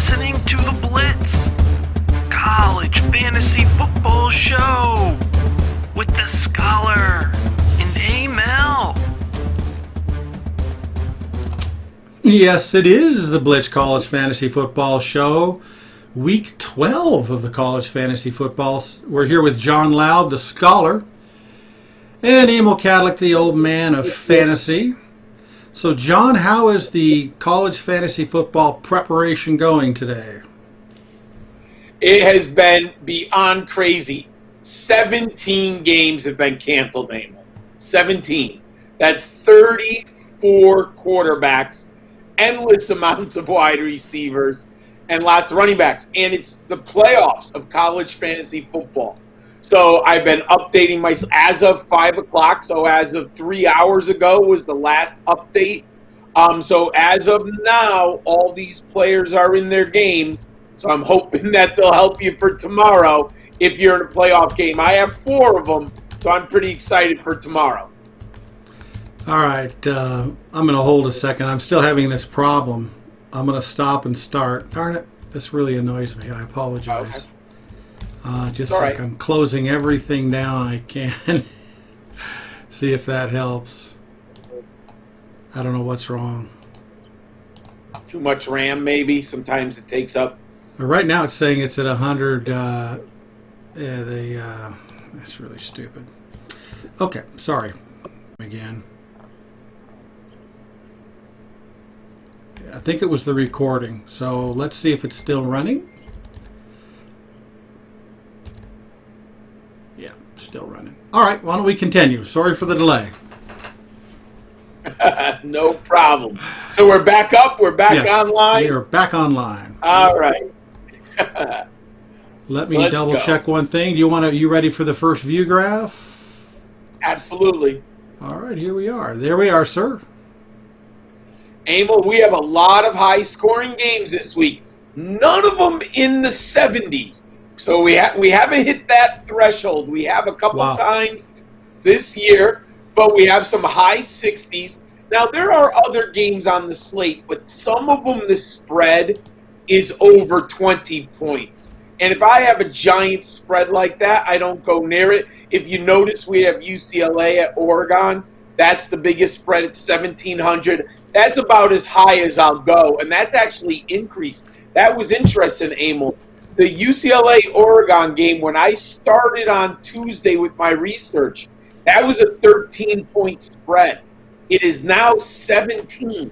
listening to The Blitz, college fantasy football show with the Scholar and Emil. Yes, it is the Blitz College Fantasy Football Show, week 12 of the College Fantasy Football. We're here with John Laub, the Scholar, and Emil kadlec, the old man of fantasy. So, John, how is the college fantasy football preparation going today? It has been beyond crazy. 17 games have been canceled, Emil. 17. That's 34 quarterbacks, endless amounts of wide receivers, and lots of running backs. And it's the playoffs of college fantasy football. So I've been updating myself as of 5 o'clock. So as of 3 hours ago was the last update. So as of now, all these players are in their games. So I'm hoping that they'll help you for tomorrow if you're in a playoff game. I have 4 of them, so I'm pretty excited for tomorrow. All right, I'm going to hold a second. I'm still having this problem. I'm going to stop and start. Darn it, this really annoys me. I apologize. Okay. Just all like right. I'm closing everything down I can. See if that helps. I don't know what's wrong. Too much RAM, maybe. Sometimes it takes up. Right now it's saying it's at 100. That's really stupid. Okay, sorry. Again. I think it was the recording. So let's see if it's still running. Yeah, still running. All right, why don't we continue? Sorry for the delay. No problem. So we're back up. We're back Yes, online. we are back online. All right. Let me let's double go. check one thing. You ready for the first view graph? Absolutely. All right, here we are. There we are, sir. Emil, we have a lot of high-scoring games this week. None of them in the 70s. So we haven't hit that threshold. We have a couple times this year, but we have some high 60s. Now, there are other games on the slate, but some of them the spread is over 20 points. And if I have a giant spread like that, I don't go near it. If you notice, we have UCLA at Oregon. That's the biggest spread at 1,700. That's about as high as I'll go, and that's actually increased. That was interesting, Emil. The UCLA-Oregon game, when I started on Tuesday with my research, that was a 13-point spread. It is now 17.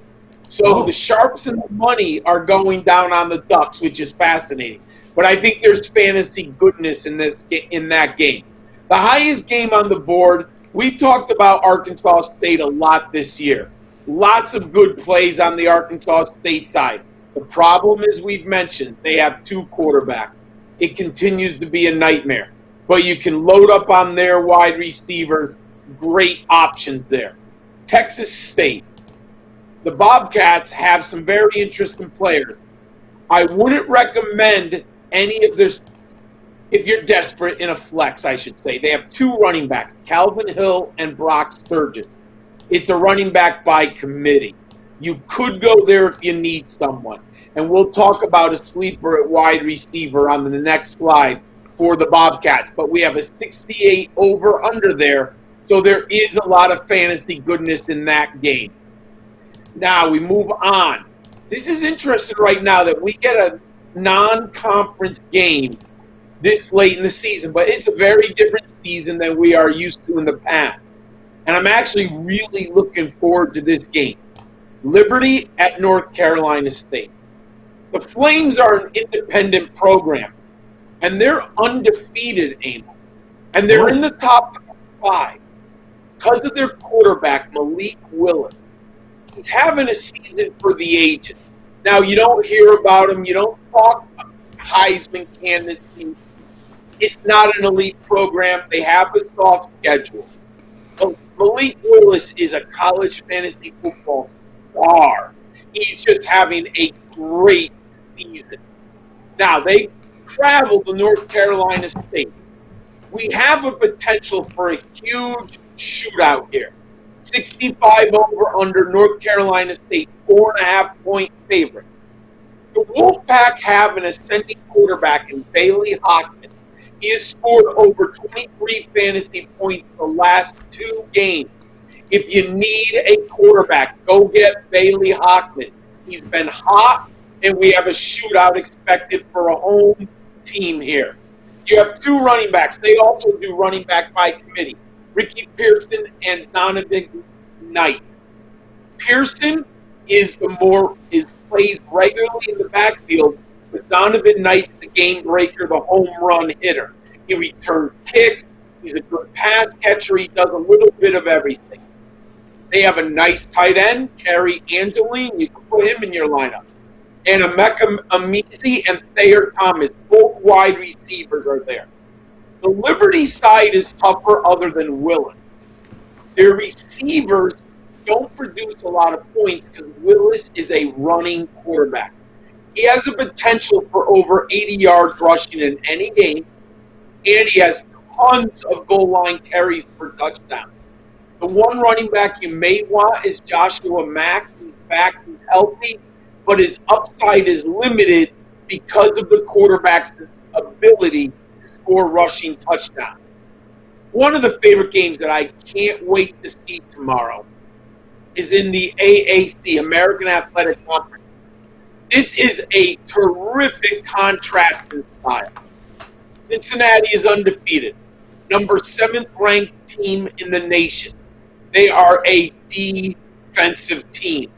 So the sharps and the money are going down on the Ducks, which is fascinating. But I think there's fantasy goodness in that game. The highest game on the board, we've talked about Arkansas State a lot this year. Lots of good plays on the Arkansas State side. The problem is, we've mentioned, they have 2 quarterbacks. It continues to be a nightmare. But you can load up on their wide receivers. Great options there. Texas State. The Bobcats have some very interesting players. I wouldn't recommend any of this if you're desperate in a flex, I should say. They have 2 running backs, Calvin Hill and Brock Sturgis. It's a running back by committee. You could go there if you need someone. And we'll talk about a sleeper at wide receiver on the next slide for the Bobcats. But we have a 68 over-under there, so there is a lot of fantasy goodness in that game. Now we move on. This is interesting right now that we get a non-conference game this late in the season, but it's a very different season than we are used to in the past. And I'm actually really looking forward to this game. Liberty at North Carolina State. The Flames are an independent program, and they're undefeated, Emil. And they're in the top 5 because of their quarterback, Malik Willis. He's having a season for the ages. Now, you don't hear about him. You don't talk Heisman candidacy. It's not an elite program. They have a soft schedule. But Malik Willis is a college fantasy football star. He's just having a great season. Now, they travel to North Carolina State. We have a potential for a huge shootout here. 65 over under, North Carolina State, 4.5 point favorite. The Wolfpack have an ascending quarterback in Bailey Hockman. He has scored over 23 fantasy points the last 2 games. If you need a quarterback, go get Bailey Hockman. He's been hot, and we have a shootout expected for a home team here. You have 2 running backs. They also do running back by committee. Ricky Pearson and Zonovan Knight. Pearson plays regularly in the backfield, but Zonovan Knight's the game breaker, the home run hitter. He returns kicks. He's a good pass catcher. He does a little bit of everything. They have a nice tight end, Kerry Angeline. You can put him in your lineup. And Emeka Amizi and Thayer Thomas, both wide receivers are there. The Liberty side is tougher other than Willis. Their receivers don't produce a lot of points because Willis is a running quarterback. He has the potential for over 80 yards rushing in any game, and he has tons of goal line carries for touchdowns. The one running back you may want is Joshua Mack. He's back, he's healthy, but his upside is limited because of the quarterback's ability to score rushing touchdowns. One of the favorite games that I can't wait to see tomorrow is in the AAC, American Athletic Conference. This is a terrific contrast in style. Cincinnati is undefeated, number 7th ranked team in the nation. They are a defensive team.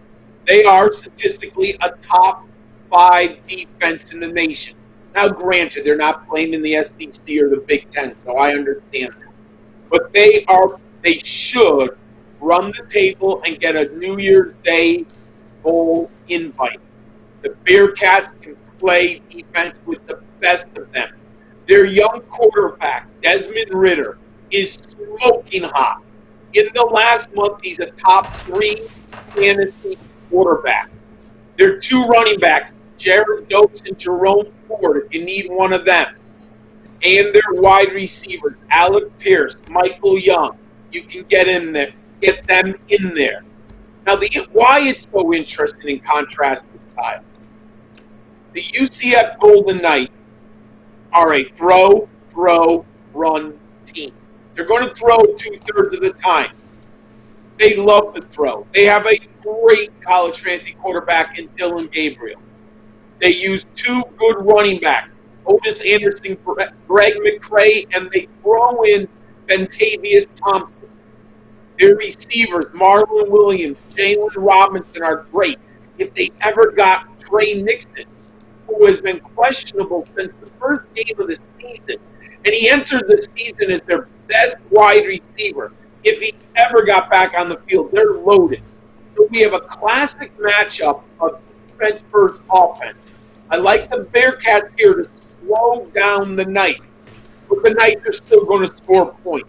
They are statistically a top 5 defense in the nation. Now, granted, they're not playing in the SEC or the Big Ten, so I understand that. But they should run the table and get a New Year's Day bowl invite. The Bearcats can play defense with the best of them. Their young quarterback, Desmond Ridder, is smoking hot. In the last month, he's a top 3 fantasy quarterback. Their 2 running backs, Jared Dokes and Jerome Ford, if you need one of them. And their wide receivers, Alec Pierce, Michael Young. You can get them in there. Now, why it's so interesting in contrast to style. The UCF Golden Knights are a throw, run team. They're going to throw 2/3 of the time. They love to throw. They have a great college fantasy quarterback in Dylan Gabriel. They use 2 good running backs, Otis Anderson, Greg McCrae, and they throw in Bentavious Thompson. Their receivers, Marlon Williams, Jalen Robinson, are great. If they ever got Trey Nixon, who has been questionable since the first game of the season, and he entered the season as their best wide receiver. If he ever got back on the field, they're loaded. So we have a classic matchup of defense versus offense. I like the Bearcats here to slow down the Knights, but the Knights are still going to score points.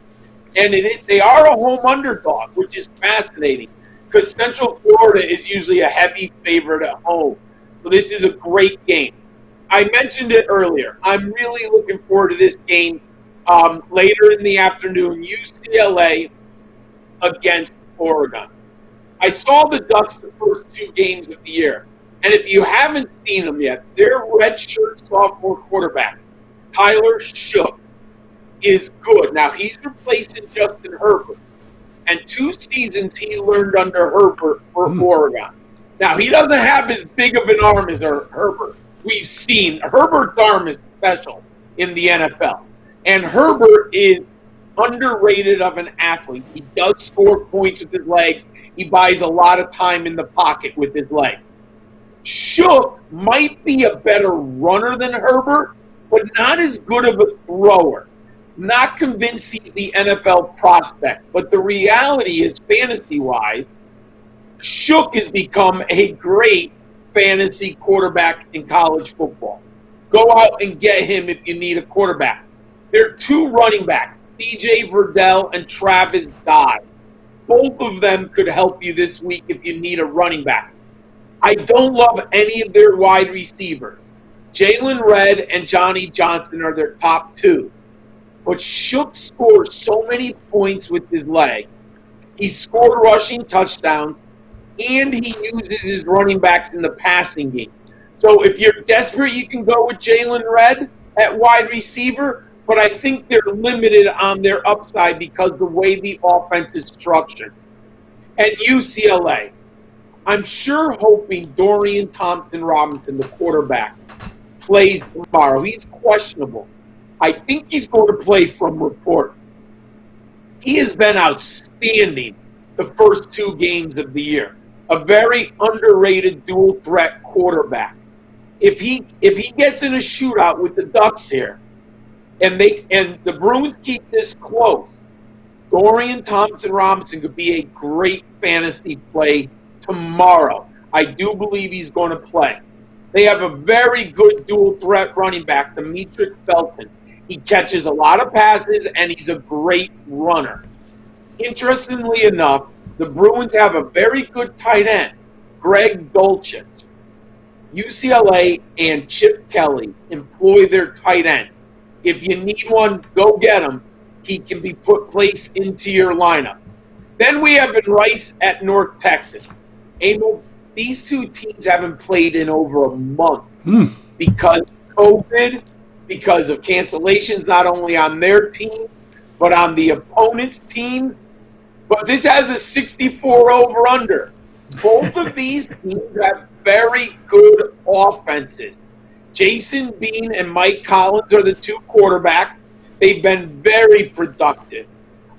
And they are a home underdog, which is fascinating because Central Florida is usually a heavy favorite at home. So this is a great game. I mentioned it earlier. I'm really looking forward to this game later in the afternoon, UCLA against Oregon. I saw the Ducks the first 2 games of the year. And if you haven't seen them yet, their redshirt sophomore quarterback, Tyler Shook, is good. Now, he's replacing Justin Herbert. And 2 seasons he learned under Herbert for Oregon. Now, he doesn't have as big of an arm as Herbert. We've seen Herbert's arm is special in the NFL. And Herbert is underrated of an athlete. He does score points with his legs. He buys a lot of time in the pocket with his legs. Shook might be a better runner than Herbert, but not as good of a thrower. Not convinced he's the NFL prospect. But the reality is, fantasy-wise, Shook has become a great fantasy quarterback in college football. Go out and get him if you need a quarterback. There are 2 running backs, C.J. Verdell and Travis Dye. Both of them could help you this week if you need a running back. I don't love any of their wide receivers. Jalen Redd and Johnny Johnson are their top 2. But Shook scores so many points with his legs. He scored rushing touchdowns, and he uses his running backs in the passing game. So if you're desperate, you can go with Jalen Red at wide receiver, but I think they're limited on their upside because the way the offense is structured. At UCLA, I'm sure hoping Dorian Thompson-Robinson, the quarterback, plays tomorrow. He's questionable. I think he's going to play from report. He has been outstanding the first 2 games of the year. A very underrated dual threat quarterback. If he gets in a shootout with the Ducks here, and the Bruins keep this close, Dorian Thompson-Robinson could be a great fantasy play tomorrow. I do believe he's going to play. They have a very good dual threat running back, Demetric Felton. He catches a lot of passes, and he's a great runner. Interestingly enough, the Bruins have a very good tight end, Greg Dulcich. UCLA and Chip Kelly employ their tight ends. If you need one, go get him. He can be placed into your lineup. Then we have Rice at North Texas. Emil, these 2 teams haven't played in over a month because of COVID, because of cancellations not only on their teams, but on the opponent's teams. But this has a 64 over-under. Both of these teams have very good offenses. Jason Bean and Mike Collins are the 2 quarterbacks. They've been very productive.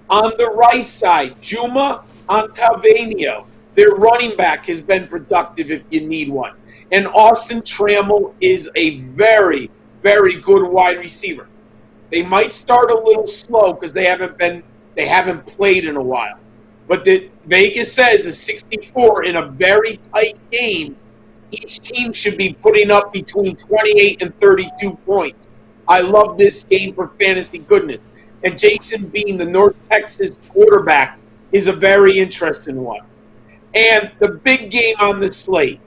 On the Rice side, Juma Ontalvenio, their running back, has been productive if you need one. And Austin Trammell is a very, very good wide receiver. They might start a little slow because they haven't played in a while. But Vegas says a 64 in a very tight game, each team should be putting up between 28 and 32 points. I love this game for fantasy goodness. And Jason Bean, the North Texas quarterback, is a very interesting one. And the big game on the slate,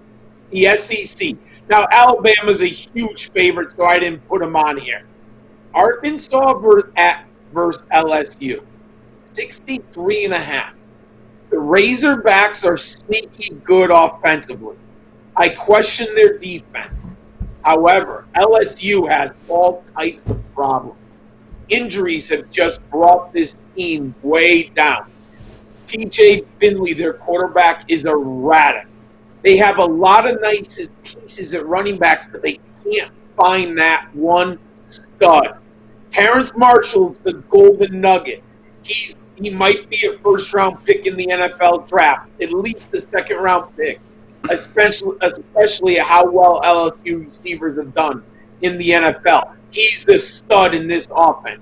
the SEC. Now, Alabama's a huge favorite, so I didn't put them on here. Arkansas versus LSU, 63.5. The Razorbacks are sneaky good offensively. I question their defense. However, LSU has all types of problems. Injuries have just brought this team way down. TJ Finley, their quarterback, is erratic. They have a lot of nice pieces at running backs, but they can't find that one stud. Terrence Marshall's the golden nugget. He might be a first-round pick in the NFL draft, at least a second-round pick, especially how well LSU receivers have done in the NFL. He's the stud in this offense.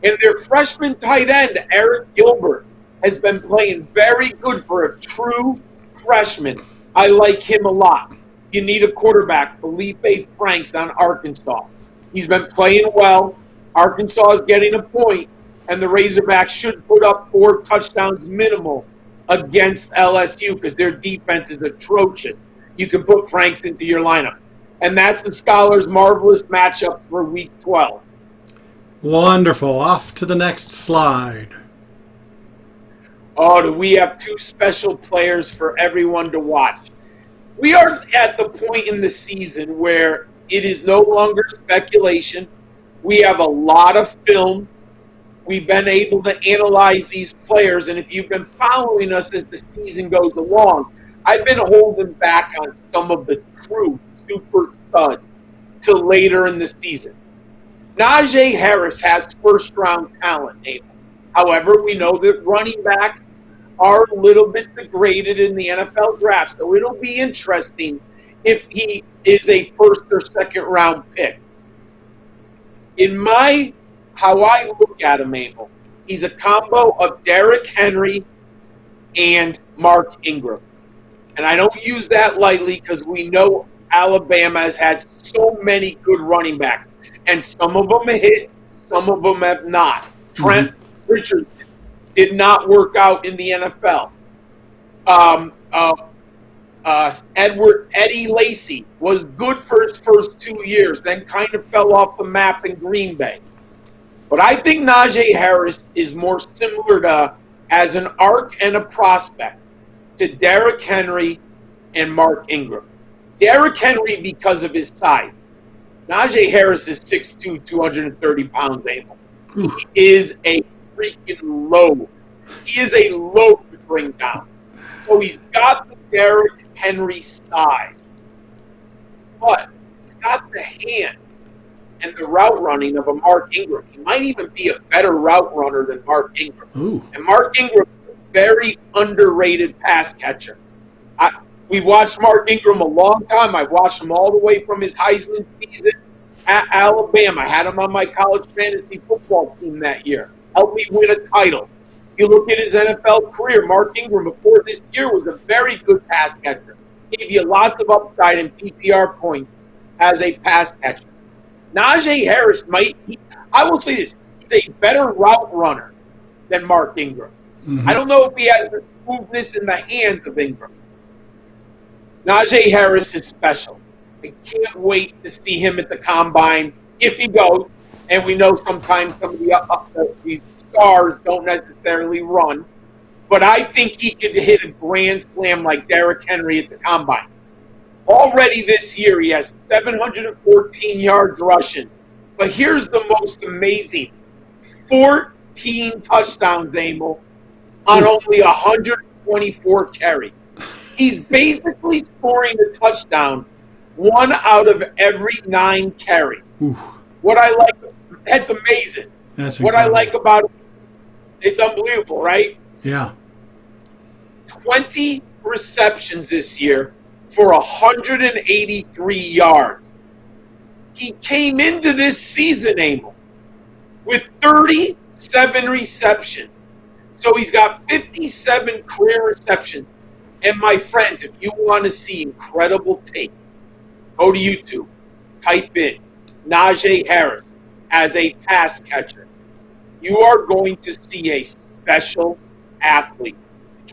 And their freshman tight end, Eric Gilbert, has been playing very good for a true freshman. I like him a lot. You need a quarterback, Felipe Franks on Arkansas. He's been playing well. Arkansas is getting a point, and the Razorbacks should put up 4 touchdowns minimal against LSU because their defense is atrocious. You can put Franks into your lineup. And that's the Scholars' marvelous matchups for Week 12. Wonderful. Off to the next slide. Oh, do we have 2 special players for everyone to watch? We are at the point in the season where it is no longer speculation. We have a lot of film. We've been able to analyze these players, and if you've been following us as the season goes along, I've been holding back on some of the true super studs till later in the season. Najee Harris has first-round talent, Abel. However, we know that running backs are a little bit degraded in the NFL draft, so it'll be interesting if he is a first or second-round pick. How I look at him, Abel, he's a combo of Derrick Henry and Mark Ingram. And I don't use that lightly because we know Alabama has had so many good running backs. And some of them have hit, some of them have not. Trent Richardson did not work out in the NFL. Eddie Lacy was good for his first 2 years, then kind of fell off the map in Green Bay. But I think Najee Harris is more similar to, as an arc and a prospect, to Derrick Henry and Mark Ingram. Derrick Henry because of his size. Najee Harris is 6'2", 230 pounds, Emil. He is a freaking load. He is a load to bring down. So he's got the Derrick Henry size. But he's got the hands and the route running of a Mark Ingram. He might even be a better route runner than Mark Ingram. Ooh. And Mark Ingram is a very underrated pass catcher. We've watched Mark Ingram a long time. I've watched him all the way from his Heisman season at Alabama. I had him on my college fantasy football team that year. Helped me win a title. If you look at his NFL career, Mark Ingram before this year was a very good pass catcher. Gave you lots of upside in PPR points as a pass catcher. Najee Harris I will say this, he's a better route runner than Mark Ingram. Mm-hmm. I don't know if he has the smoothness in the hands of Ingram. Najee Harris is special. I can't wait to see him at the Combine if he goes. And we know sometimes some of these stars don't necessarily run. But I think he could hit a grand slam like Derrick Henry at the Combine. Already this year, he has 714 yards rushing. But here's the most amazing. 14 touchdowns, Emil, on only 124 carries. He's basically scoring a touchdown 1 out of every 9 carries. Oof. What I like, that's amazing. That's what I like about it, it's unbelievable, right? Yeah. 20 receptions this year for 183 yards. He came into this season, Emil, with 37 receptions. So he's got 57 career receptions. And my friends, if you want to see incredible tape, go to YouTube, type in Najee Harris as a pass catcher. You are going to see a special athlete.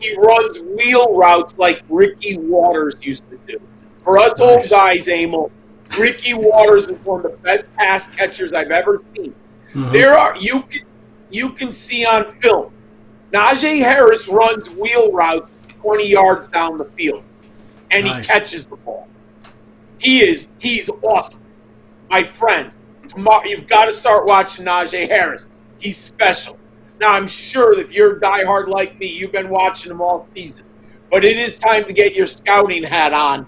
He runs wheel routes like Ricky Waters used to do. For us old guys, Emil, Ricky Waters is one of the best pass catchers I've ever seen. Mm-hmm. You can see on film, Najee Harris runs wheel routes 20 yards down the field, and he catches the ball. He's awesome. My friends, tomorrow you've got to start watching Najee Harris. He's special. Now, I'm sure if you're a diehard like me, you've been watching him all season. But it is time to get your scouting hat on.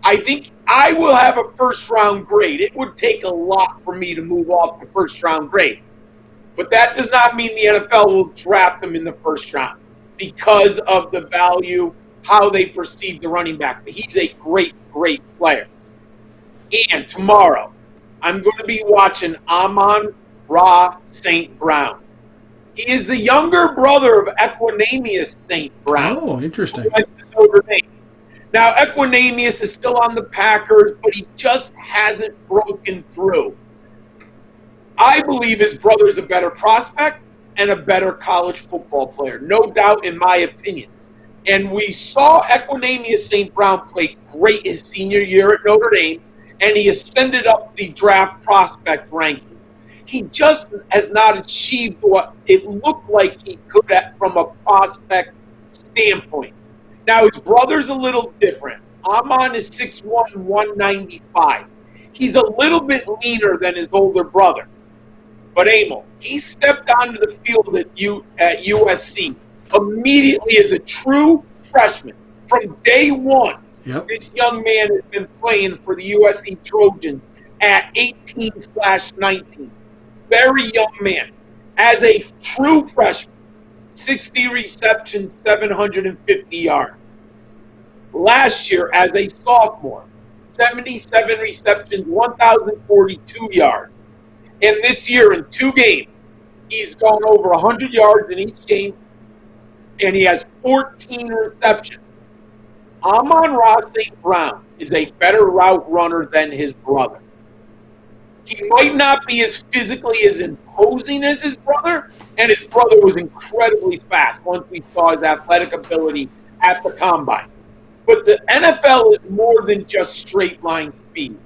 I think I will have a first-round grade. It would take a lot for me to move off the first-round grade. But that does not mean the NFL will draft him in the first round because of the value, how they perceive the running back. But he's a great, great player. And tomorrow, I'm going to be watching Amon-Ra St. Brown. He is the younger brother of Equanimeous St. Brown. Oh, interesting. Who went to Notre Dame. Now, Equanimeous is still on the Packers, but he just hasn't broken through. I believe his brother is a better prospect and a better college football player, no doubt in my opinion. And we saw Equanimeous St. Brown play great his senior year at Notre Dame, and he ascended up the draft prospect rankings. He just has not achieved what it looked like he could have from a prospect standpoint. Now, his brother's a little different. Amon is 6'1", 195. He's a little bit leaner than his older brother. But Emil, he stepped onto the field at USC immediately as a true freshman. From day one, This young man has been playing for the USC Trojans at 18/19. Very young man. As a true freshman, 60 receptions, 750 yards. Last year, as a sophomore, 77 receptions, 1,042 yards. And this year, in 2 games, he's gone over 100 yards in each game, and he has 14 receptions. Amon-Ra St. Brown is a better route runner than his brother. He might not be as physically as imposing as his brother, and his brother was incredibly fast once we saw his athletic ability at the Combine. But the NFL is more than just straight line speed.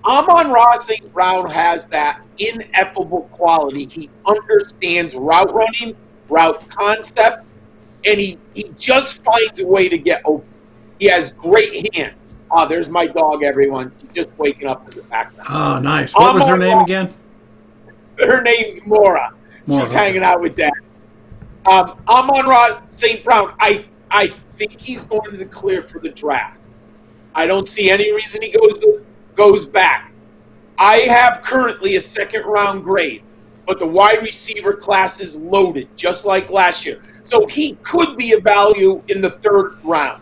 Amon-Ra St. Brown has that ineffable quality. He understands route running, route concept, and he just finds a way to get open. He has great hands. Oh, there's my dog, everyone. She's just waking up in the background. Oh, nice. What was her name again? Her name's Mora. She's hanging out with Dad. Amon-Ra St. Brown, I think he's going to declare for the draft. I don't see any reason he goes back. I have currently a second-round grade, but the wide receiver class is loaded, just like last year. So he could be a value in the third round.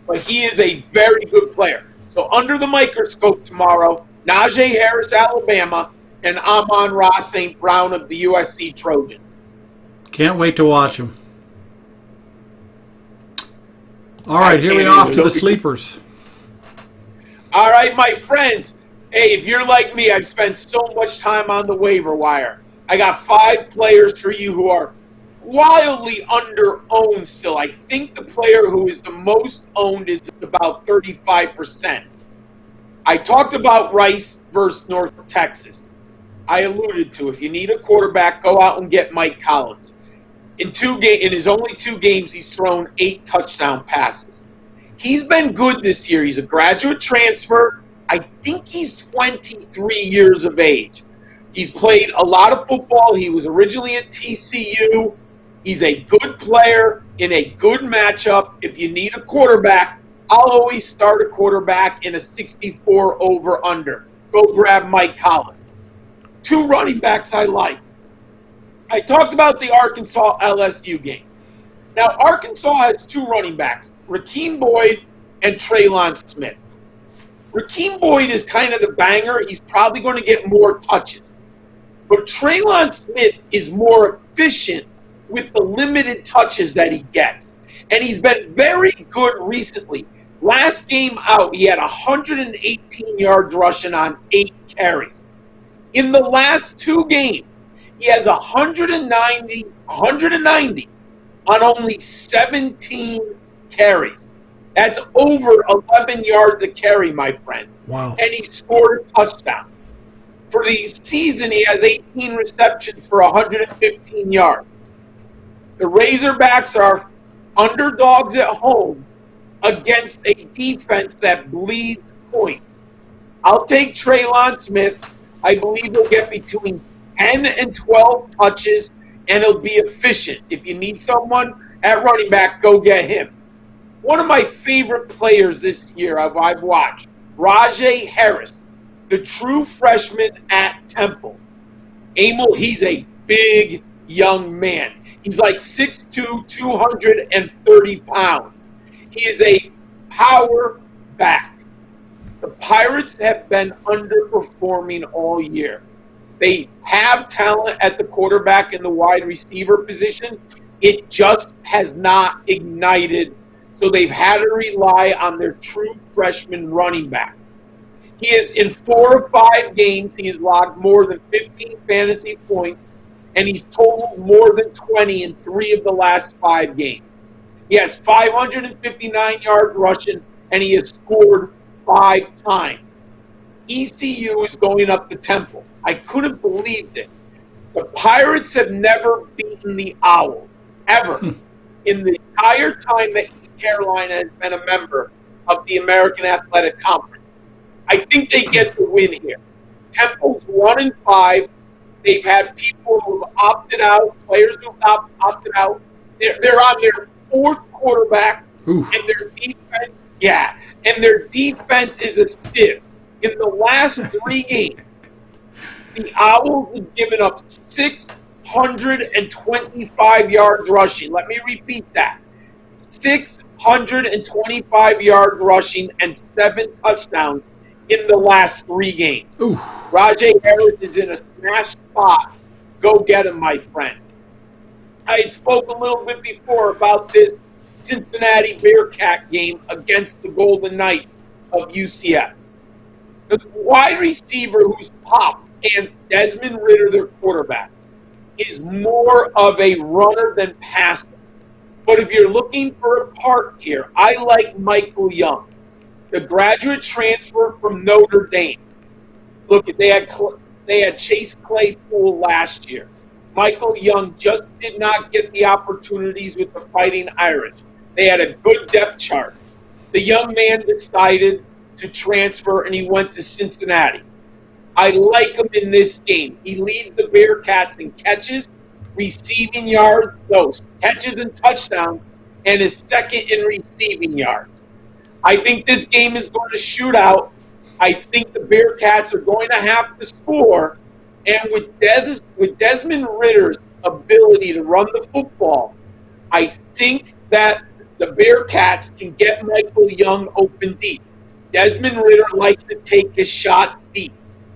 But he is a very good player. So under the microscope tomorrow, Najee Harris, Alabama, and Amon-Ra St. Brown of the USC Trojans. Can't wait to watch him. All right, here we are off to the sleepers. All right, my friends. Hey, if you're like me, I've spent so much time on the waiver wire. I got 5 players for you who are wildly under-owned still. I think the player who is the most owned is about 35%. I talked about Rice versus North Texas. I alluded to, if you need a quarterback, go out and get Mike Collins. In his only 2 games, he's thrown 8 touchdown passes. He's been good this year. He's a graduate transfer. I think he's 23 years of age. He's played a lot of football. He was originally at TCU. He's a good player in a good matchup. If you need a quarterback, I'll always start a quarterback in a 64 over-under. Go grab Mike Collins. 2 running backs I like. I talked about the Arkansas-LSU game. Now, Arkansas has 2 running backs, Rakeem Boyd and Traylon Smith. Rakeem Boyd is kind of the banger. He's probably going to get more touches. But Traylon Smith is more efficient with the limited touches that he gets. And he's been very good recently. Last game out, he had 118 yards rushing on 8 carries. In the last 2 games, he has 190 on only 17 carries. That's over 11 yards a carry, my friend. Wow. And he scored a touchdown. For the season, he has 18 receptions for 115 yards. The Razorbacks are underdogs at home against a defense that bleeds points. I'll take Traylon Smith. I believe he'll get between 10 and 12 touches, and he'll be efficient. If you need someone at running back, go get him. One of my favorite players this year I've watched, Raj Harris, the true freshman at Temple. Emil, he's a big young man. He's like 6'2", 230 pounds. He is a power back. The Pirates have been underperforming all year. They have talent at the quarterback and the wide receiver position. It just has not ignited, so they've had to rely on their true freshman running back. He is in 4 or 5 games, he has logged more than 15 fantasy points, and he's totaled more than 20 in 3 of the last 5 games. He has 559 yards rushing, and he has scored 5 times. ECU is going up to Temple. I couldn't believe this. The Pirates have never beaten the Owls, ever, in the entire time that East Carolina has been a member of the American Athletic Conference. I think they get the win here. Temple's 1-5. They've had people who have opted out, players who have opted out. They're on their 4th quarterback, and their defense is a stiff. In the last 3 games, the Owls have given up 625 yards rushing. Let me repeat that. 625 yards rushing and 7 touchdowns in the last 3 games. Rajay Harris is in a smash spot. Go get him, my friend. I spoke a little bit before about this Cincinnati Bearcat game against the Golden Knights of UCF. The wide receiver who's popped, and Desmond Ridder, their quarterback, is more of a runner than passer. But if you're looking for a part here, I like Michael Young, the graduate transfer from Notre Dame. Look, they had Chase Claypool last year. Michael Young just did not get the opportunities with the Fighting Irish. They had a good depth chart. The young man decided to transfer, and he went to Cincinnati. I like him in this game. He leads the Bearcats in catches, receiving yards, catches and touchdowns, and is second in receiving yards. I think this game is going to shoot out. I think the Bearcats are going to have to score. And with Desmond Ritter's ability to run the football, I think that the Bearcats can get Michael Young open deep. Desmond Ridder likes to take his shots deep.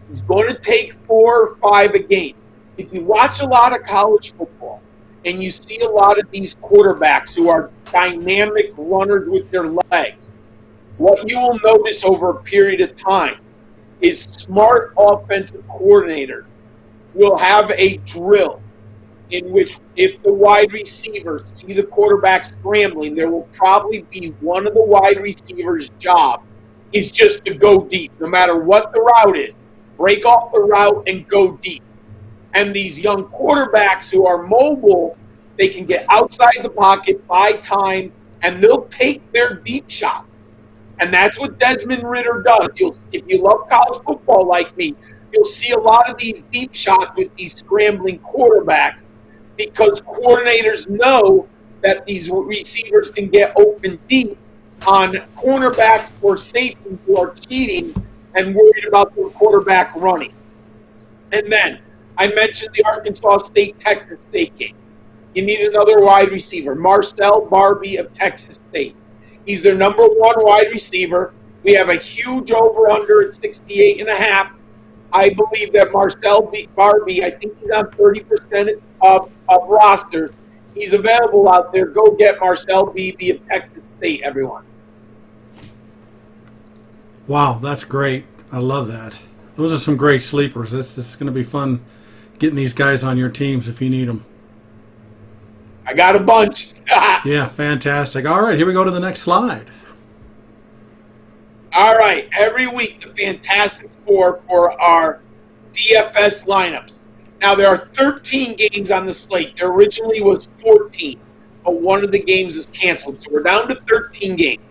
He's going to take 4 or 5 a game. If you watch a lot of college football and you see a lot of these quarterbacks who are dynamic runners with their legs, what you will notice over a period of time is smart offensive coordinators will have a drill in which if the wide receivers see the quarterback scrambling, there will probably be one of the wide receivers' job is just to go deep, no matter what the route is. Break off the route and go deep. And these young quarterbacks who are mobile, they can get outside the pocket, buy time, and they'll take their deep shots. And that's what Desmond Ridder does. If you love college football like me, you'll see a lot of these deep shots with these scrambling quarterbacks because coordinators know that these receivers can get open deep on cornerbacks or safeties who are cheating and worried about their quarterback running. And then I mentioned the Arkansas State-Texas State game. You need another wide receiver, Marcel Barbie of Texas State. He's their number 1 wide receiver. We have a huge over-under at 68.5. I believe that Marcel Barbie, I think he's on 30% of rosters. He's available out there. Go get Marcel Beebe of Texas State, everyone. Wow, that's great. I love that. Those are some great sleepers. This is going to be fun getting these guys on your teams if you need them. I got a bunch. Yeah, fantastic. All right, here we go to the next slide. All right, every week the Fantastic Four for our DFS lineups. Now, there are 13 games on the slate. There originally was 14, but one of the games is canceled, so we're down to 13 games.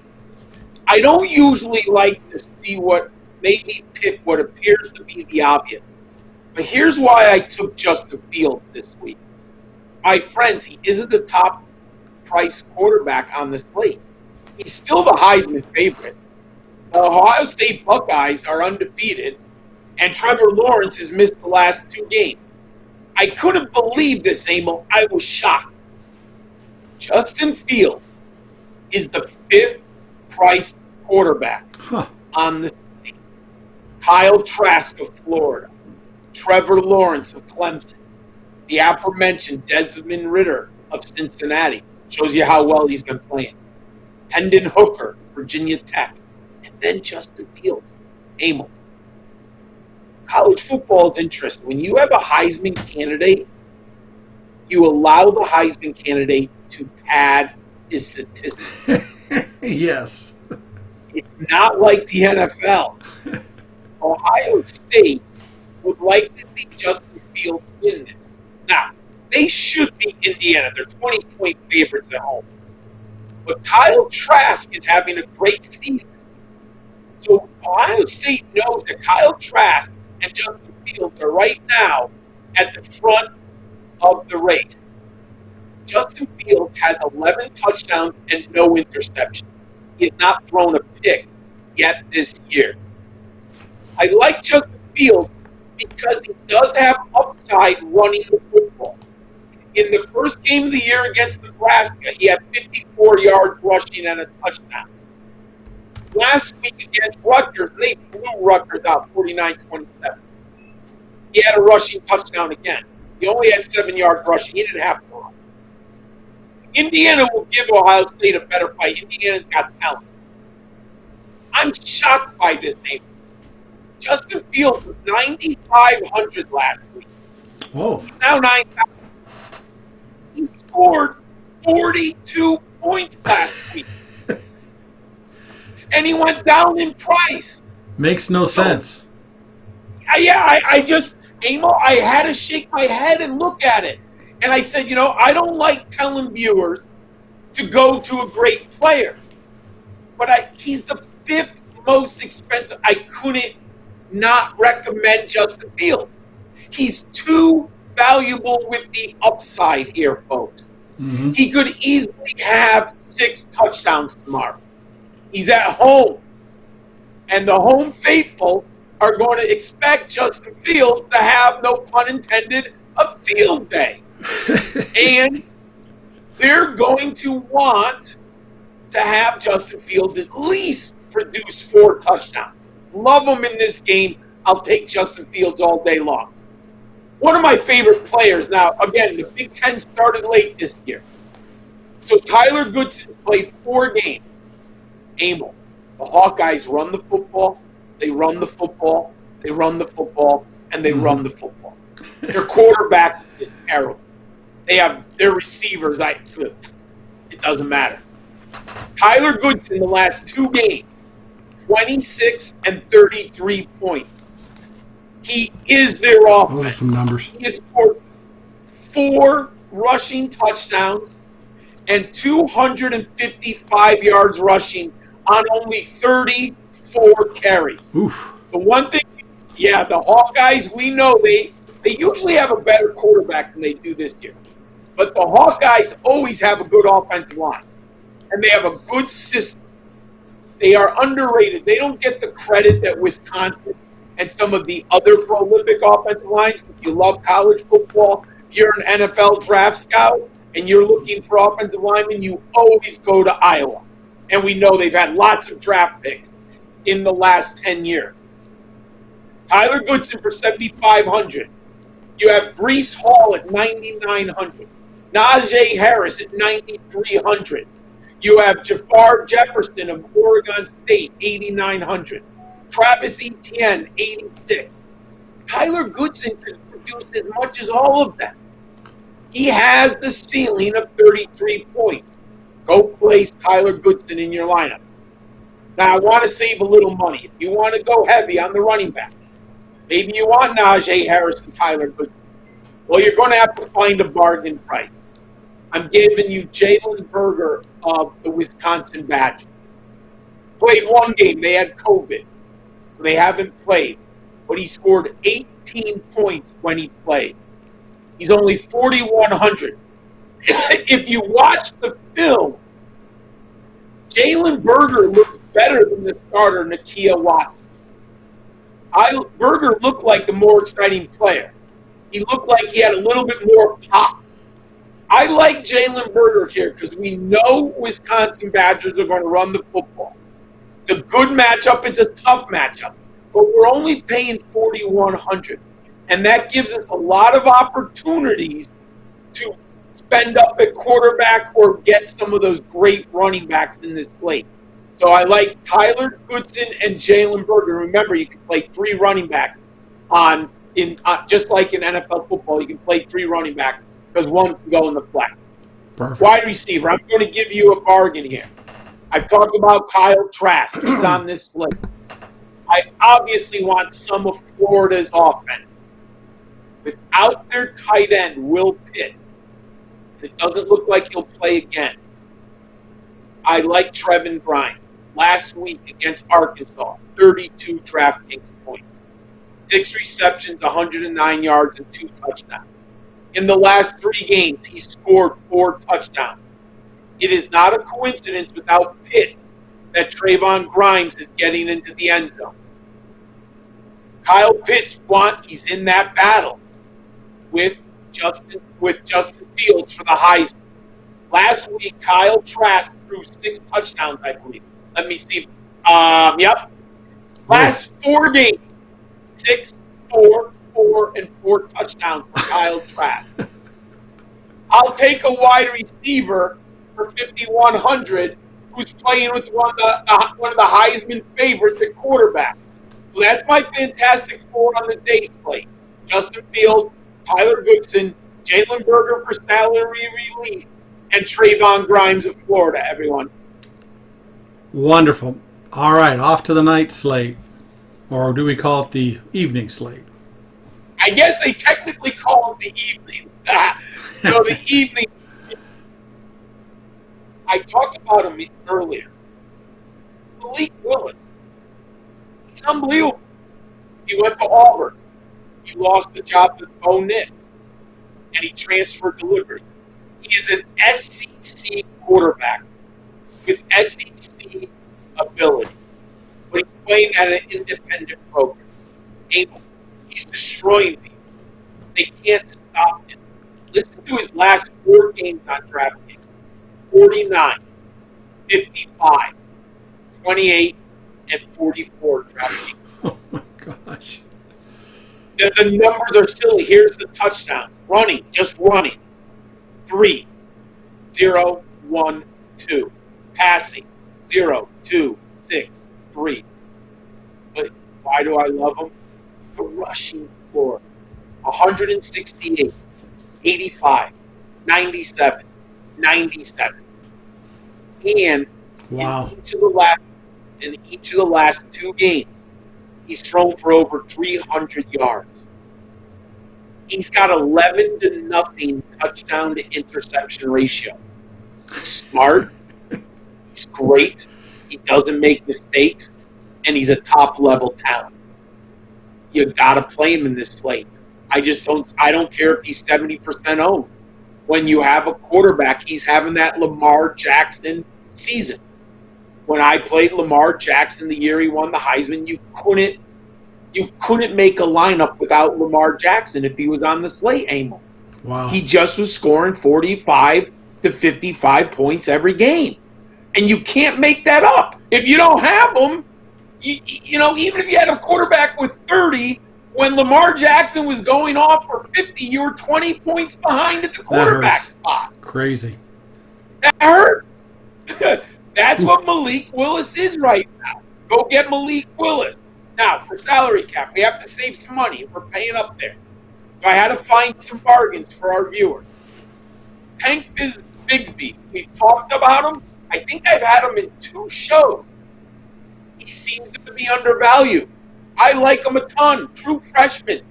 I don't usually like to see what made me pick what appears to be the obvious, but here's why I took Justin Fields this week. My friends, he isn't the top price quarterback on the slate. He's still the Heisman favorite. The Ohio State Buckeyes are undefeated, and Trevor Lawrence has missed the last 2 games. I couldn't believe this, Emil. I was shocked. Justin Fields is the 5th priced quarterback on the slate. Kyle Trask of Florida, Trevor Lawrence of Clemson, the aforementioned Desmond Ridder of Cincinnati. Shows you how well he's been playing. Hendon Hooker, Virginia Tech. And then Justin Fields. Emil. College football is interesting. When you have a Heisman candidate, you allow the Heisman candidate to pad his statistics. Yes. It's not like the NFL. Ohio State would like to see Justin Fields win this. Now, they should be Indiana. They're 20-point favorites at home. But Kyle Trask is having a great season. So Ohio State knows that Kyle Trask and Justin Fields are right now at the front of the race. Justin Fields has 11 touchdowns and no interceptions. He has not thrown a pick yet this year. I like Justin Fields because he does have upside running the football. In the first game of the year against Nebraska, he had 54 yards rushing and a touchdown. Last week against Rutgers, they blew Rutgers out 49-27. He had a rushing touchdown again. He only had 7 yards rushing. He didn't have to run. Indiana will give Ohio State a better fight. Indiana's got talent. I'm shocked by this name. Justin Fields was 9,500 last week. Whoa. He's now 9,000. He scored 42 points last week. And he went down in price. Makes no sense. I just, Emil, I had to shake my head and look at it. And I said, I don't like telling viewers to go to a great player. But he's the 5th most expensive. I couldn't not recommend Justin Fields. He's too valuable with the upside here, folks. Mm-hmm. He could easily have 6 touchdowns tomorrow. He's at home. And the home faithful are going to expect Justin Fields to have, no pun intended, a field day. And they're going to want to have Justin Fields at least produce 4 touchdowns. Love him in this game. I'll take Justin Fields all day long. One of my favorite players. Now, again, the Big Ten started late this year. So Tyler Goodson played 4 games. Emil, the Hawkeyes run the football, they run the football, they run the football, and they run the football. Their quarterback is terrible. They have their receivers. It doesn't matter. Tyler Goodson, the last 2 games, 26 and 33 points. He is their offense. Those are some numbers. He has scored 4 rushing touchdowns and 255 yards rushing on only 34 carries. Oof. The one thing, the Hawkeyes, we know they usually have a better quarterback than they do this year. But the Hawkeyes always have a good offensive line. And they have a good system. They are underrated. They don't get the credit that Wisconsin and some of the other prolific offensive lines. If you love college football, if you're an NFL draft scout and you're looking for offensive linemen, you always go to Iowa. And we know they've had lots of draft picks in the last 10 years. Tyler Goodson for 7,500. You have Breece Hall at 9,900. Najee Harris at 9,300. You have Jafar Jefferson of Oregon State, 8,900. Travis Etienne, 86. Tyler Goodson could produce as much as all of them. He has the ceiling of 33 points. Go place Tyler Goodson in your lineups. Now, I want to save a little money. If you want to go heavy on the running back, maybe you want Najee Harris and Tyler Goodson. Well, you're going to have to find a bargain price. I'm giving you Jaylen Berger of the Wisconsin Badgers. Played 1 game. They had COVID, so they haven't played. But he scored 18 points when he played. He's only 4,100. If you watch the film, Jaylen Berger looked better than the starter, Nakia Watson. Berger looked like the more exciting player. He looked like he had a little bit more pop. I like Jaylen Berger here because we know Wisconsin Badgers are going to run the football. It's a good matchup. It's a tough matchup. But we're only paying 4,100. And that gives us a lot of opportunities to spend up at quarterback or get some of those great running backs in this slate. So I like Tyler Goodson and Jaylen Berger. Remember, you can play 3 running backs just like in NFL football. You can play 3 running backs because 1 can go in the flex. Perfect. Wide receiver, I'm going to give you a bargain here. I've talked about Kyle Trask. He's on this slate. I obviously want some of Florida's offense. Without their tight end, Will Pitts, it doesn't look like he'll play again. I like Trevin Grimes. Last week against Arkansas, 32 DraftKings points. 6 receptions, 109 yards, and 2 touchdowns. In the last 3 games, he scored 4 touchdowns. It is not a coincidence without Pitts that Trevon Grimes is getting into the end zone. Kyle Pitts, he's in that battle with Justin Fields for the Heisman. Last week, Kyle Trask threw 6 touchdowns, I believe. Let me see. Yep. Last 4 games, 6, 4, 4, and 4 touchdowns for Kyle Trask. I'll take a wide receiver for 5,100 who's playing with one of the Heisman favorites at quarterback. So that's my Fantastic Four on the day slate. Justin Fields, Tyler Goodson, Jaylen Berger for salary relief, and Trevon Grimes of Florida, everyone. Wonderful. All right, off to the night slate. Or do we call it the evening slate? I guess they technically call it the evening. The evening. I talked about him earlier. Malik Willis. He's unbelievable. He went to Auburn. He lost the job to Bo Nix, and he transferred to Liberty. He is an SEC quarterback with SEC ability, but he's playing at an independent program. He's destroying people. They can't stop him. Listen to his last 4 games on DraftKings. 49, 55, 28, and 44 DraftKings. Oh my gosh. The numbers are silly. Here's the touchdowns. Running, just running. 3, 0, 1, 2. Passing, 0, 2, 6, 3. But why do I love him? The rushing floor. 168, 85, 97, 97. And wow. in each of the last 2 games, he's thrown for over 300 yards. He's got 11-0 touchdown to interception ratio. He's smart. He's great. He doesn't make mistakes, and he's a top-level talent. You got to play him in this slate. I don't care if he's 70% owned. When you have a quarterback, he's having that Lamar Jackson season. When I played Lamar Jackson the year he won the Heisman, you couldn't make a lineup without Lamar Jackson if he was on the slate, Emil. Wow. He just was scoring 45 to 55 points every game. And you can't make that up. If you don't have him, you know, even if you had a quarterback with 30, when Lamar Jackson was going off for 50, you were 20 points behind at the quarterback spot. Crazy. That hurt. That's what Malik Willis is right now. Go get Malik Willis. Now, for salary cap, we have to save some money. We're paying up there. So I had to find some bargains for our viewers. Tank Bigsby, we've talked about him. I think I've had him in 2 shows. He seems to be undervalued. I like him a ton. True freshman.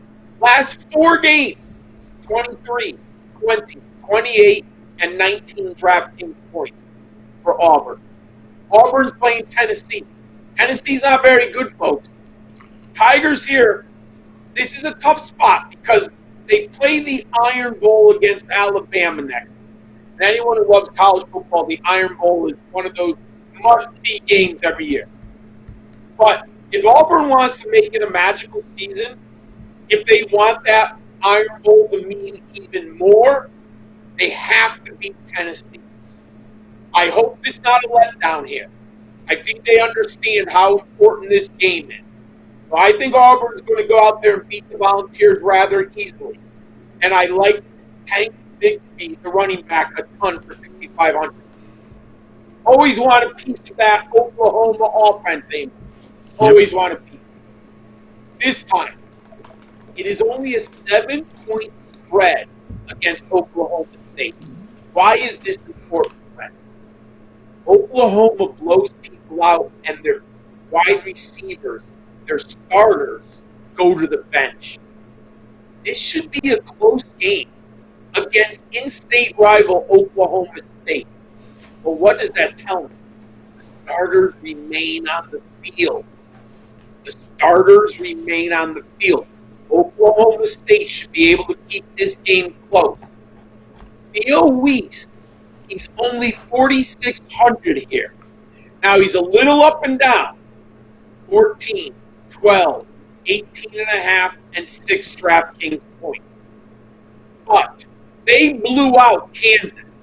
Last 4 games, 23, 20, 28, and 19 DraftKings points for Auburn. Auburn's playing Tennessee. Tennessee's not very good, folks. Tigers here, this is a tough spot because they play the Iron Bowl against Alabama next. And anyone who loves college football, the Iron Bowl is one of those must-see games every year. But if Auburn wants to make it a magical season, if they want that Iron Bowl to mean even more, they have to beat Tennessee. I hope it's not a letdown here. I think they understand how important this game is. So I think Auburn's going to go out there and beat the Volunteers rather easily. And I like Tank Bigsby, the running back, a ton for 6,500. Always want a piece of that Oklahoma offense, Amy. Always want a piece. This time, it is only a 7-point spread against Oklahoma State. Why is this important, friends? Oklahoma blows people out, and their wide receivers, their starters, go to the bench. This should be a close game against in-state rival Oklahoma State. Well, what does that tell me? The starters remain on the field. The starters remain on the field. Oklahoma State should be able to keep this game close. Theo Weeks, he's only 4,600 here. Now, he's a little up and down. 14, 12, 18.5, and 6 DraftKings points. But they blew out Kansas.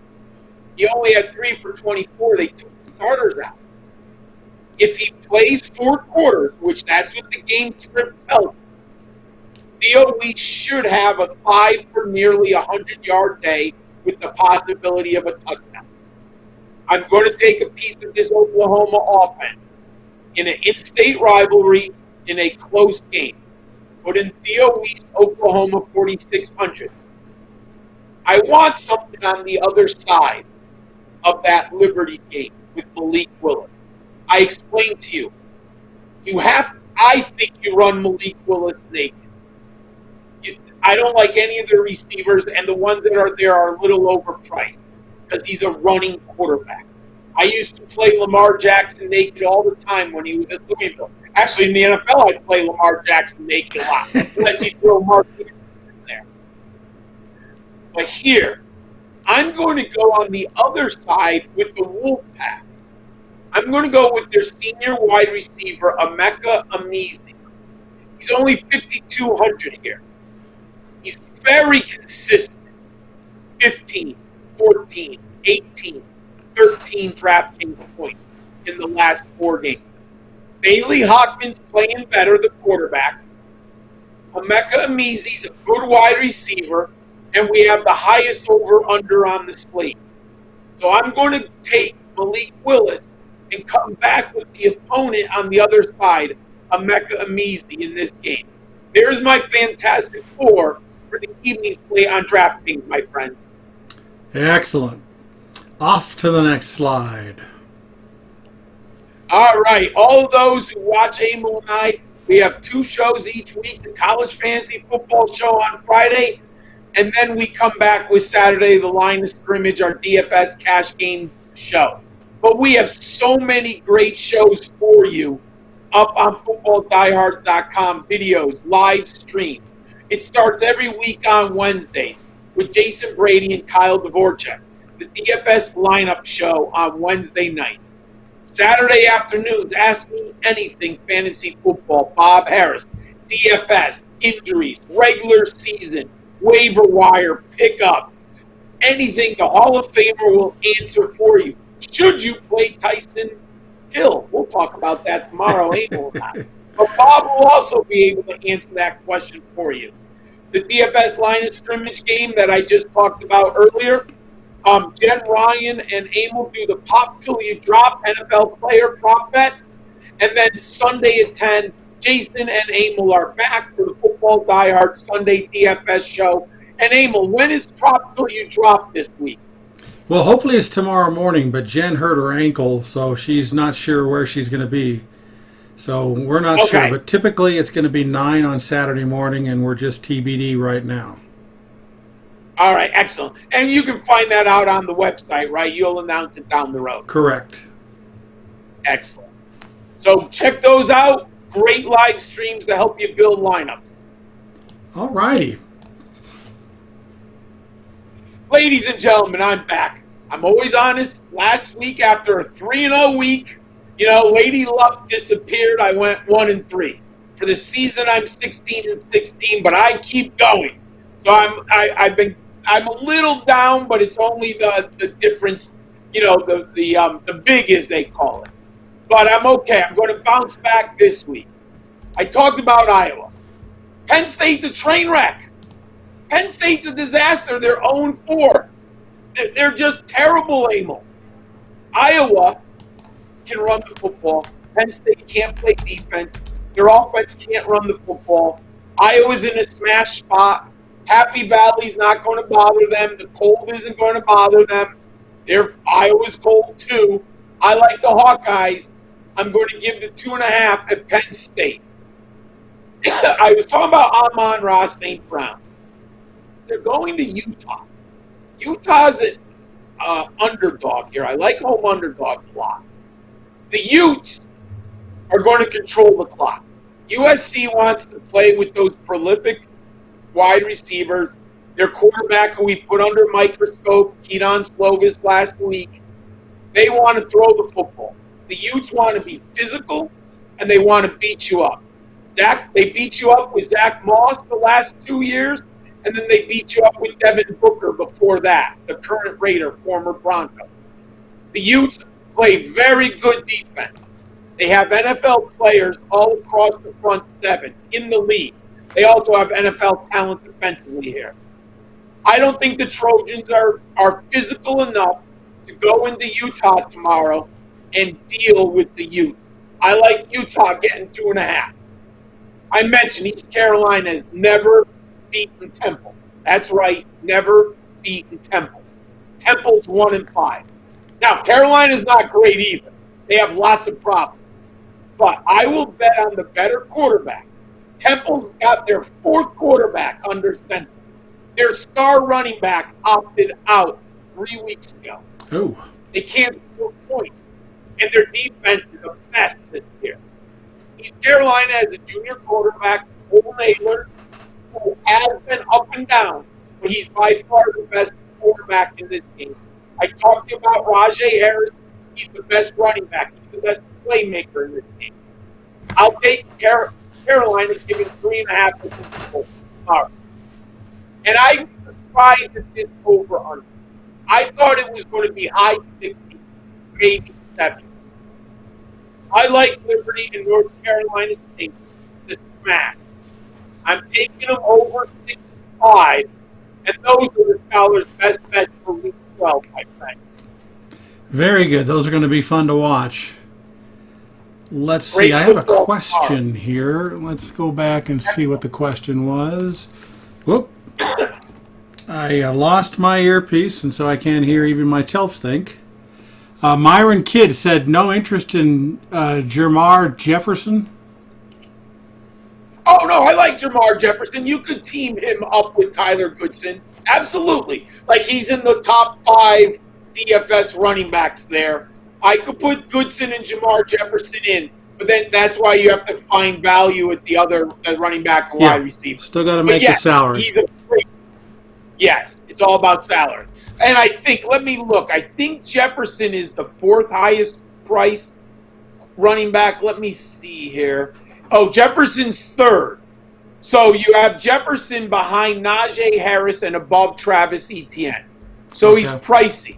He only had 3 for 24. They took the starters out. If he plays 4 quarters, which that's what the game script tells us, Theo Weeks should have a 5 for nearly 100-yard day with the possibility of a touchdown. I'm going to take a piece of this Oklahoma offense in an in-state rivalry in a close game. Put in Theo Weeks, Oklahoma, 4,600. I want something on the other side of that Liberty game with Malik Willis. I explained to you. I think you run Malik Willis naked. I don't like any of the receivers, and the ones that are there are a little overpriced because he's a running quarterback. I used to play Lamar Jackson naked all the time when he was at Louisville. Actually, in the NFL, I'd play Lamar Jackson naked a lot, unless you throw Mark in there. But here, I'm going to go on the other side with the Wolfpack. I'm going to go with their senior wide receiver, Ucla Oregon. He's only 5,200 here. He's very consistent. 15, 14, 18, 13 DraftKings points in the last 4 games. Bailey Hockman's playing better, the quarterback. Ucla Oregon's a good wide receiver, and we have the highest over-under on the slate. So I'm going to take Malik Willis and come back with the opponent on the other side, Ucla Oregon, in this game. There's my Fantastic Four for the evening slate on DraftKings, my friend. Excellent. Off to the next slide. All right, all of those who watch Emil and I, we have 2 shows each week, the College Fantasy Football Show on Friday, and then we come back with Saturday, the Line of Scrimmage, our DFS Cash Game show. But we have so many great shows for you up on footballdiehards.com, videos, live streams. It starts every week on Wednesdays with Jason Brady and Kyle Dvorak, the DFS lineup show on Wednesday nights. Saturday afternoons, Ask Me Anything Fantasy Football, Bob Harris, DFS, injuries, regular season, waiver wire, pickups, anything the Hall of Famer will answer for you. Should you play Tyson Hill? We'll talk about that tomorrow, Emil and I. But Bob will also be able to answer that question for you. The DFS Line of Scrimmage game that I just talked about earlier, Jen Ryan and Emil do the Pop Till You Drop NFL player prop bets. And then Sunday at 10, Jason and Emil are back for the Football Die Hard Sunday DFS show. And Emil, when is Pop Till You Drop this week? Well, hopefully it's tomorrow morning, but Jen hurt her ankle, so she's not sure where she's going to be. So we're not sure, but typically it's going to be 9 on Saturday morning, and we're just TBD right now. All right, excellent. And you can find that out on the website, right? You'll announce it down the road. Correct. Excellent. So check those out. Great live streams to help you build lineups. All righty. Ladies and gentlemen, I'm back. I'm always honest. Last week, after a 3-0 week, Lady Luck disappeared. I went 1-3. For the season, I'm 16-16, but I keep going. So I'm a little down, but it's only the difference, the big as they call it. But I'm okay. I'm going to bounce back this week. I talked about Iowa. Penn State's a train wreck. Penn State's a disaster. They're 0-4. They're just terrible, Emil. Iowa can run the football. Penn State can't play defense. Their offense can't run the football. Iowa's in a smash spot. Happy Valley's not going to bother them. The cold isn't going to bother them. Iowa's cold, too. I like the Hawkeyes. I'm going to give the 2.5 at Penn State. I was talking about Amon-Ra St. Brown. They're going to Utah. Utah's an underdog here. I like home underdogs a lot. The Utes are going to control the clock. USC wants to play with those prolific wide receivers. Their quarterback, who we put under microscope, Keaton Slovis, last week, they want to throw the football. The Utes want to be physical, and they want to beat you up. They beat you up with Zach Moss the last 2 years, and then they beat you up with Devin Booker before that, the current Raider, former Bronco. The Utes play very good defense. They have NFL players all across the front 7 in the league. They also have NFL talent defensively here. I don't think the Trojans are physical enough to go into Utah tomorrow and deal with the Utes. I like Utah getting 2.5. I mentioned East Carolina has never beaten Temple. That's right, never beaten Temple. Temple's 1-5. Now, Carolina's not great either. They have lots of problems. But I will bet on the better quarterback. Temple's got their 4th quarterback under center. Their star running back opted out 3 weeks ago. Oh. They can't score points. And their defense is a mess this year. East Carolina has a junior quarterback, Cole Naylor, who has been up and down, but he's by far the best quarterback in this game. I talked to you about Rajay Harris. He's the best running back. He's the best playmaker in this game. I'll take Carolina giving 3.5 tomorrow. And I'm surprised at this over-under. I thought it was going to be high 60s, maybe 70. I like Liberty and North Carolina State to smash. I'm taking them over 65, and those are the scholars' best bets for Week 12, my friend. Very good. Those are going to be fun to watch. Let's see. I have a question here. Let's go back and see what the question was. Whoop. I lost my earpiece, and so I can't hear even myself think. Myron Kidd said no interest in Jermar Jefferson. Oh, no, I like Jermar Jefferson. You could team him up with Tyler Goodson. Absolutely. Like, he's in the top 5 DFS running backs there. I could put Goodson and Jermar Jefferson in, but then that's why you have to find value at the other running back and wide receiver. Still got to make the salary. He's a great. Yes, it's all about salary. And I think, let me look. I think Jefferson is the 4th highest priced running back. Let me see here. Oh, Jefferson's 3rd. So you have Jefferson behind Najee Harris and above Travis Etienne. So he's pricey.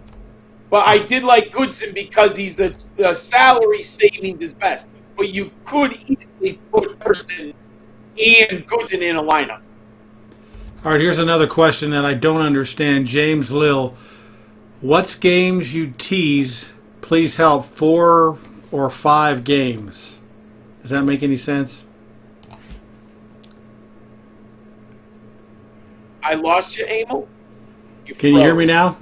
But I did like Goodson because he's the salary savings is best. But you could easily put Jefferson and Goodson in a lineup. All right, here's another question that I don't understand. James Lill, what's games you tease? Please help. 4 or 5 games. Does that make any sense? I lost you, Emil. Can you hear me now?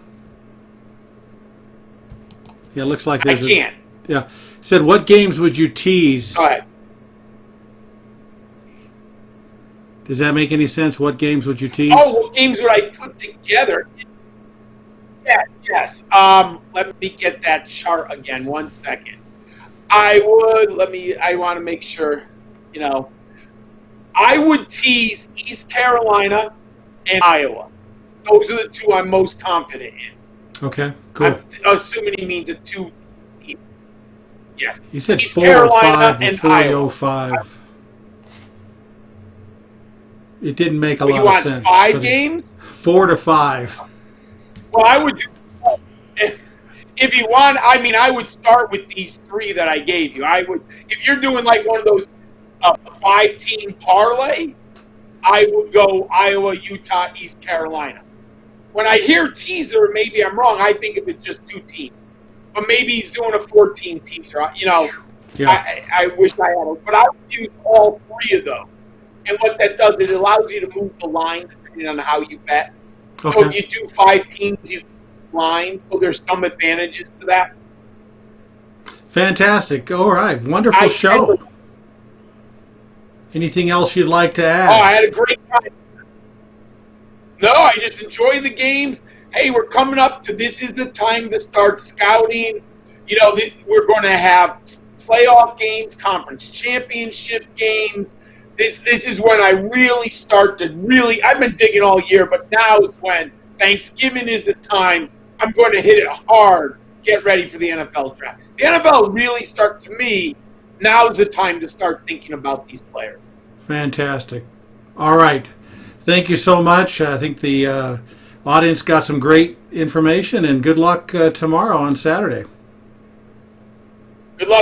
Yeah, it looks like there's I can't. Yeah. Said, what games would you tease? Go ahead. Does that make any sense? What games would you tease? Oh, what games would I put together? Yes. Let me get that chart again. 1 second. I want to make sure, I would tease East Carolina and Iowa. Those are the 2 I'm most confident in. Okay, cool. I'm assuming he means a 2 team. Yes. He said East 4 or 5 and Iowa. 5. It didn't make a lot of sense. You want 5 games? 4 to 5. Well, I would do. If you want, I would start with these 3 that I gave you. I would, if you're doing like one of those 5-team parlay, I would go Iowa, Utah, East Carolina. When I hear teaser, maybe I'm wrong. I think if it's just 2 teams, but maybe he's doing a 14 teaser. Yeah. I wish I had it, but I would use all 3 of those. And what that does, it allows you to move the line depending on how you bet. Okay. So if you do 5 teams, you line, so there's some advantages to that. Fantastic. All right. Wonderful show. Anything else you'd like to add? Oh, I had a great time. No, I just enjoy the games. Hey, we're coming up to this is the time to start scouting. We're going to have playoff games, conference championship games. This is when I really start to I've been digging all year, but now is when Thanksgiving is the time I'm going to hit it hard, get ready for the NFL draft. The NFL really to me, now is the time to start thinking about these players. Fantastic. All right. Thank you so much. I think the audience got some great information, and good luck tomorrow on Saturday.